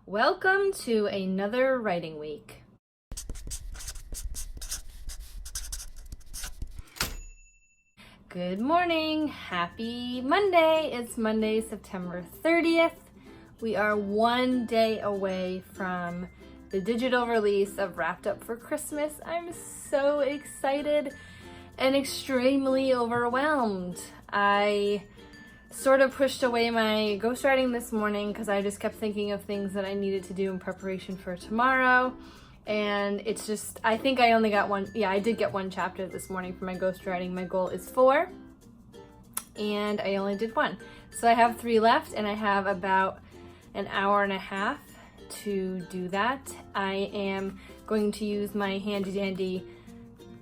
Welcome to another writing week. Good morning. Happy Monday. It's Monday, September 30th. We are one day away from the digital release of Wrapped Up for Christmas. I'm so excited and extremely overwhelmed. I sort of pushed away my ghostwriting this morning because I just kept thinking of things that I needed to do in preparation for tomorrow. And it's just, I think I only got one. Yeah, I did get one chapter this morning for my ghostwriting. My goal is 4, and I only did 1. So I have 3 left, and I have about an hour and a half to do that. I am going to use my handy dandy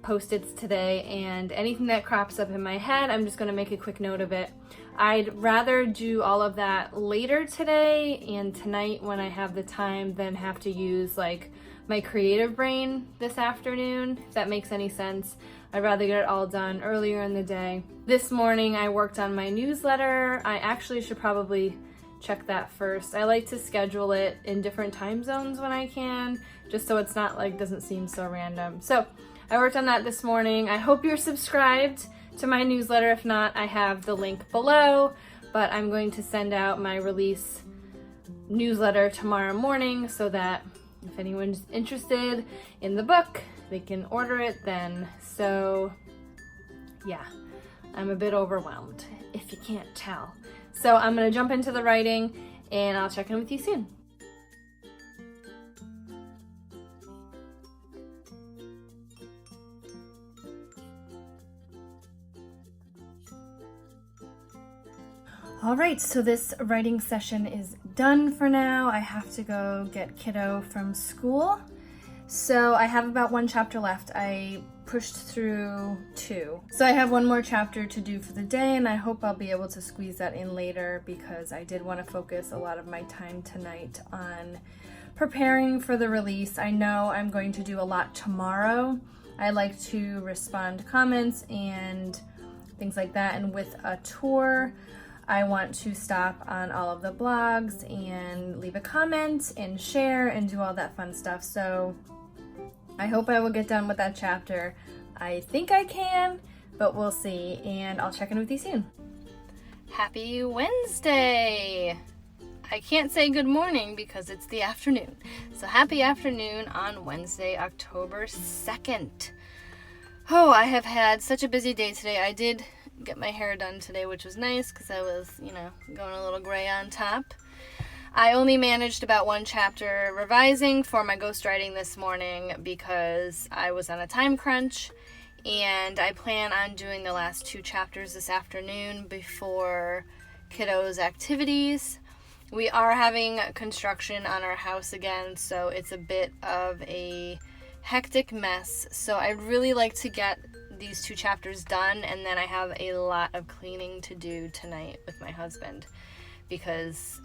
Post-its today, and anything that crops up in my head, I'm just going to make a quick note of it. I'd rather do all of that later today and tonight when I have the time than have to use like my creative brain this afternoon, if that makes any sense. I'd rather get it all done earlier in the day. This morning I worked on my newsletter. I actually should probably check that first. I like to schedule it in different time zones when I can, just so it's not like, doesn't seem so random. So I worked on that this morning. I hope you're subscribed to my newsletter. If not, I have the link below, but I'm going to send out my release newsletter tomorrow morning so that if anyone's interested in the book, they can order it then. So yeah, I'm a bit overwhelmed, if you can't tell. So I'm gonna jump into the writing and I'll check in with you soon. All right, so this writing session is done for now. I have to go get kiddo from school. So I have about 1 chapter left. I pushed through 2. So I have 1 more chapter to do for the day, and I hope I'll be able to squeeze that in later because I did want to focus a lot of my time tonight on preparing for the release. I know I'm going to do a lot tomorrow. I like to respond to comments and things like that, and with a tour, I want to stop on all of the blogs and leave a comment and share and do all that fun stuff. So I hope I will get done with that chapter. I think I can, but we'll see, and I'll check in with you soon. Happy Wednesday! I can't say good morning because it's the afternoon. So happy afternoon on Wednesday, October 2nd. Oh, I have had such a busy day today. I did get my hair done today, which was nice because I was, going a little gray on top. I only managed about 1 chapter revising for my ghostwriting this morning because I was on a time crunch, and I plan on doing the last 2 chapters this afternoon before kiddos' activities. We are having construction on our house again, so it's a bit of a hectic mess. So I'd really like to get these 2 chapters done, and then I have a lot of cleaning to do tonight with my husband because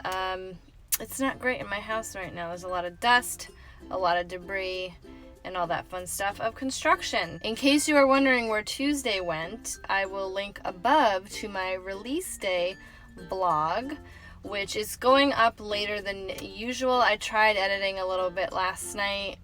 it's not great in my house right now. There's a lot of dust, a lot of debris, and all that fun stuff of construction. In case you are wondering where Tuesday went, I will link above to my release day blog, which is going up later than usual. I tried editing a little bit last night,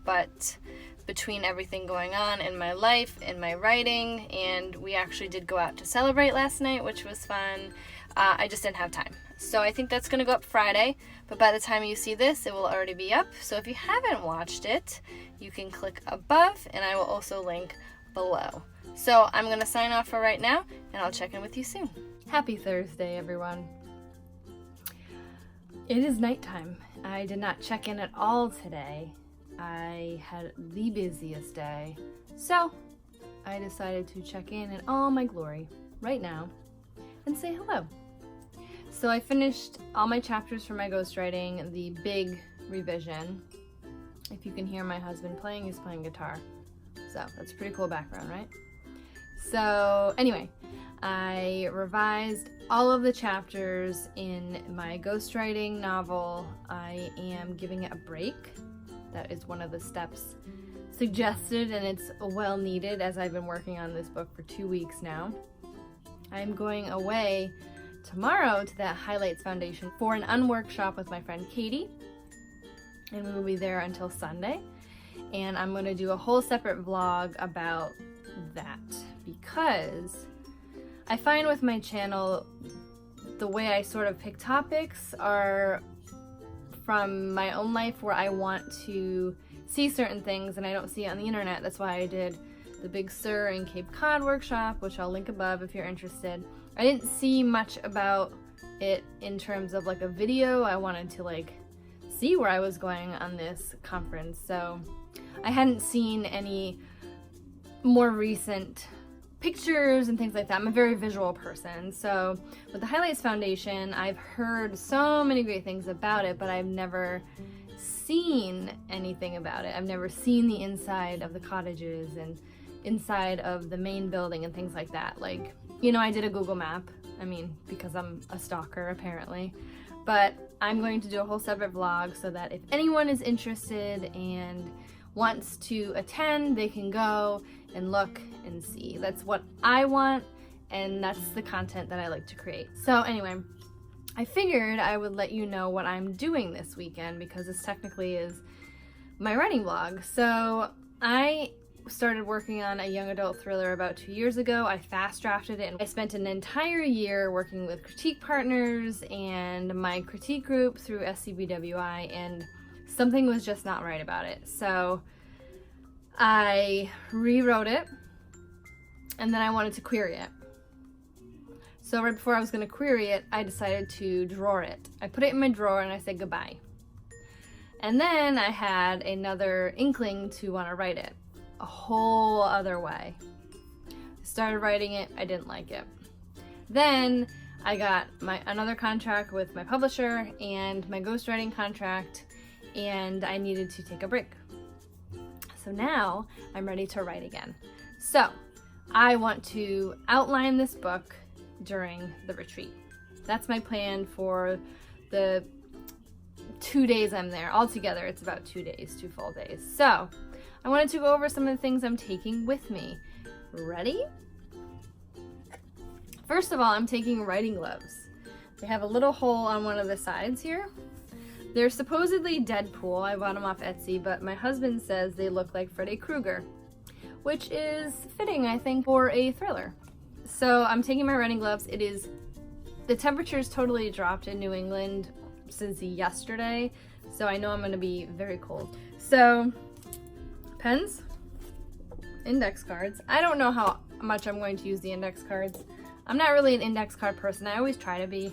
but between everything going on in my life, in my writing, and we actually did go out to celebrate last night, which was fun. I just didn't have time. So I think that's going to go up Friday, but by the time you see this, it will already be up. So if you haven't watched it, you can click above, and I will also link below. So I'm going to sign off for right now, and I'll check in with you soon. Happy Thursday, everyone. It is nighttime. I did not check in at all today. I had the busiest day, so I decided to check in all my glory right now and say hello. So I finished all my chapters for my ghostwriting, the big revision. If you can hear my husband playing, he's playing guitar. So that's a pretty cool background, right? So anyway, I revised all of the chapters in my ghostwriting novel. I am giving it a break. That is one of the steps suggested, and it's well needed as I've been working on this book for 2 weeks now. I'm going away tomorrow to that Highlights Foundation for an Unworkshop with my friend Katie. and we will be there until Sunday. And I'm going to do a whole separate vlog about that, because I find with my channel, the way I sort of pick topics are from my own life, where I want to see certain things and I don't see it on the internet. That's why I did the Big Sur and Cape Cod workshop, which I'll link above if you're interested. I didn't see much about it in terms of like a video. I wanted to like see where I was going on this conference, so I hadn't seen any more recent pictures and things like that. I'm a very visual person, so with the Highlights Foundation, I've heard so many great things about it, but I've never seen anything about it. I've never seen the inside of the cottages and inside of the main building and things like that. Like, you know, I did a Google map, I mean, because I'm a stalker apparently, but I'm going to do a whole separate vlog so that if anyone is interested and wants to attend, they can go and look and see. That's what I want, and that's the content that I like to create. So anyway, I figured I would let you know what I'm doing this weekend, because this technically is my writing vlog. So I started working on a young adult thriller about 2 years ago. I fast drafted it, and I spent an entire year working with critique partners and my critique group through SCBWI, and something was just not right about it. So I rewrote it, and then I wanted to query it. So right before I was going to query it, I decided to drawer it. I put it in my drawer and I said goodbye. And then I had another inkling to want to write it a whole other way. I started writing it, I didn't like it. Then I got another contract with my publisher and my ghostwriting contract, and I needed to take a break. So now I'm ready to write again. So I want to outline this book during the retreat. That's my plan for the 2 days I'm there. Altogether, it's about 2 days, 2 full days. So I wanted to go over some of the things I'm taking with me. Ready? First of all, I'm taking writing gloves. They have a little hole on one of the sides here. They're supposedly Deadpool. I bought them off Etsy, but my husband says they look like Freddy Krueger, which is fitting, I think, for a thriller. So I'm taking my writing gloves. The temperature's totally dropped in New England since yesterday, so I know I'm gonna be very cold. So, pens, index cards. I don't know how much I'm going to use the index cards. I'm not really an index card person. I always try to be,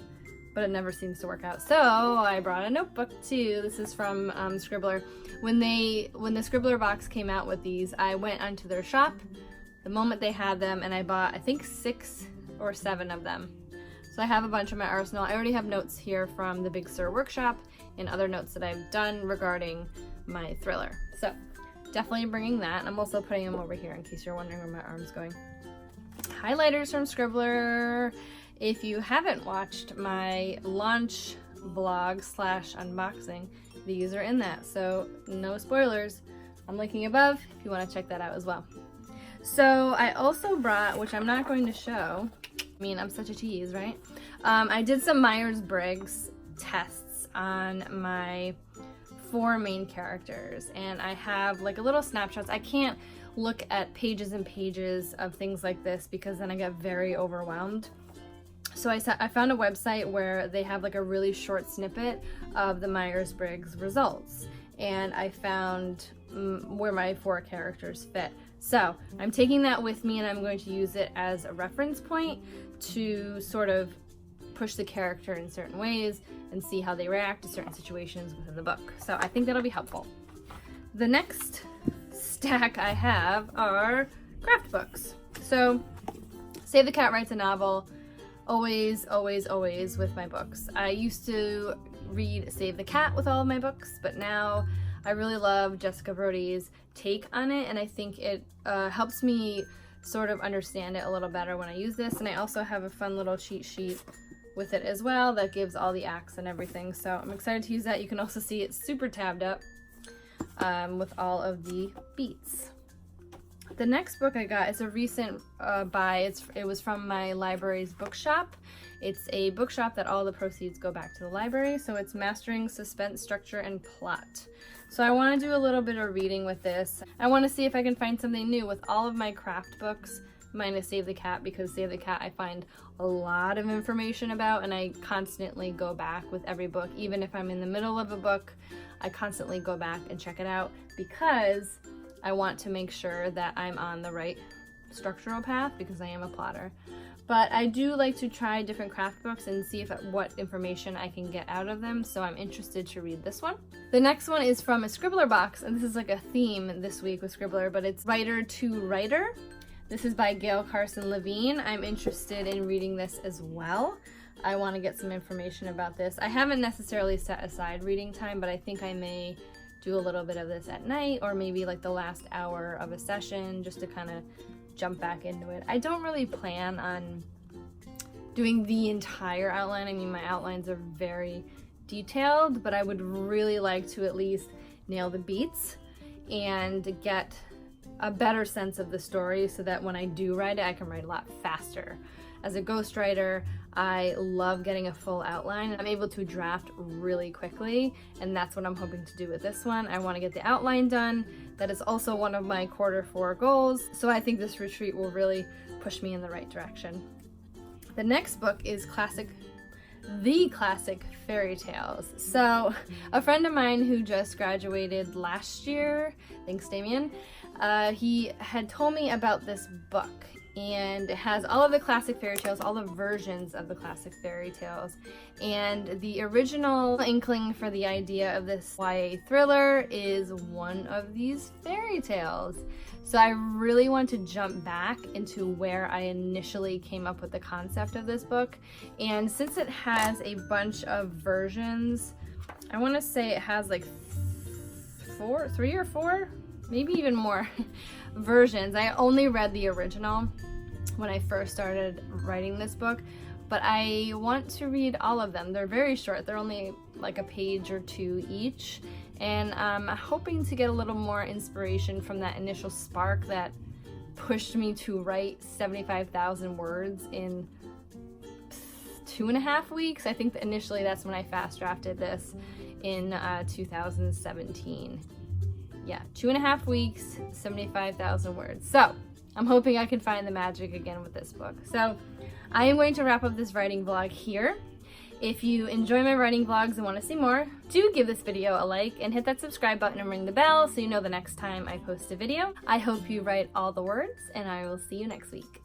but it never seems to work out. So I brought a notebook too. This is from Scribbler. When the Scribbler box came out with these, I went onto their shop the moment they had them, and I bought, I think, 6 or 7 of them. So I have a bunch in my arsenal. I already have notes here from the Big Sur workshop and other notes that I've done regarding my thriller. So definitely bringing that. I'm also putting them over here in case you're wondering where my arm's going. Highlighters from Scribbler. If you haven't watched my launch vlog / unboxing, these are in that, so no spoilers. I'm linking above if you want to check that out as well. So I also brought, which I'm not going to show, I mean, I'm such a tease, right? I did some Myers-Briggs tests on my 4 main characters, and I have like a little snapshots. I can't look at pages and pages of things like this because then I get very overwhelmed. So I found a website where they have like a really short snippet of the Myers-Briggs results, and I found where my 4 characters fit. So I'm taking that with me, and I'm going to use it as a reference point to sort of push the character in certain ways and see how they react to certain situations within the book. So I think that'll be helpful. The next stack I have are craft books. So Save the Cat Writes a Novel. Always, always, always with my books. I used to read Save the Cat with all of my books, but now I really love Jessica Brody's take on it, and I think it helps me sort of understand it a little better when I use this. And I also have a fun little cheat sheet with it as well that gives all the acts and everything, so I'm excited to use that. You can also see it's super tabbed up with all of the beats. The next book I got is a recent buy. It was from my library's bookshop. It's a bookshop that all the proceeds go back to the library, so it's Mastering Suspense, Structure, and Plot. So I want to do a little bit of reading with this. I want to see if I can find something new with all of my craft books, minus Save the Cat, because Save the Cat I find a lot of information about, and I constantly go back with every book. Even if I'm in the middle of a book, I constantly go back and check it out because I want to make sure that I'm on the right structural path because I am a plotter. But I do like to try different craft books and see what information I can get out of them, so I'm interested to read this one. The next one is from a Scribbler box, and this is like a theme this week with Scribbler, but it's Writer to Writer. This is by Gail Carson Levine. I'm interested in reading this as well. I want to get some information about this. I haven't necessarily set aside reading time, but I think I may do a little bit of this at night, or maybe like the last hour of a session, just to kind of jump back into it. I don't really plan on doing the entire outline. I mean, my outlines are very detailed, but I would really like to at least nail the beats and get a better sense of the story so that when I do write it, I can write a lot faster. As a ghostwriter, I love getting a full outline. I'm able to draft really quickly, and that's what I'm hoping to do with this one. I want to get the outline done. That is also one of my Q4 goals, so I think this retreat will really push me in the right direction. The next book is The Classic Fairy Tales. So a friend of mine who just graduated last year, thanks Damien, he had told me about this book, and it has all of the classic fairy tales, all the versions of the classic fairy tales. And the original inkling for the idea of this YA thriller is one of these fairy tales. So I really want to jump back into where I initially came up with the concept of this book. And since it has a bunch of versions, I want to say it has like three or four, maybe even more versions. I only read the original when I first started writing this book, but I want to read all of them. They're very short. They're only like a page or two each, and I'm hoping to get a little more inspiration from that initial spark that pushed me to write 75,000 words in 2.5 weeks. I think that initially that's when I fast drafted this in 2017. Yeah, 2.5 weeks, 75,000 words. So I'm hoping I can find the magic again with this book. So I am going to wrap up this writing vlog here. If you enjoy my writing vlogs and want to see more, do give this video a like and hit that subscribe button and ring the bell so you know the next time I post a video. I hope you write all the words, and I will see you next week.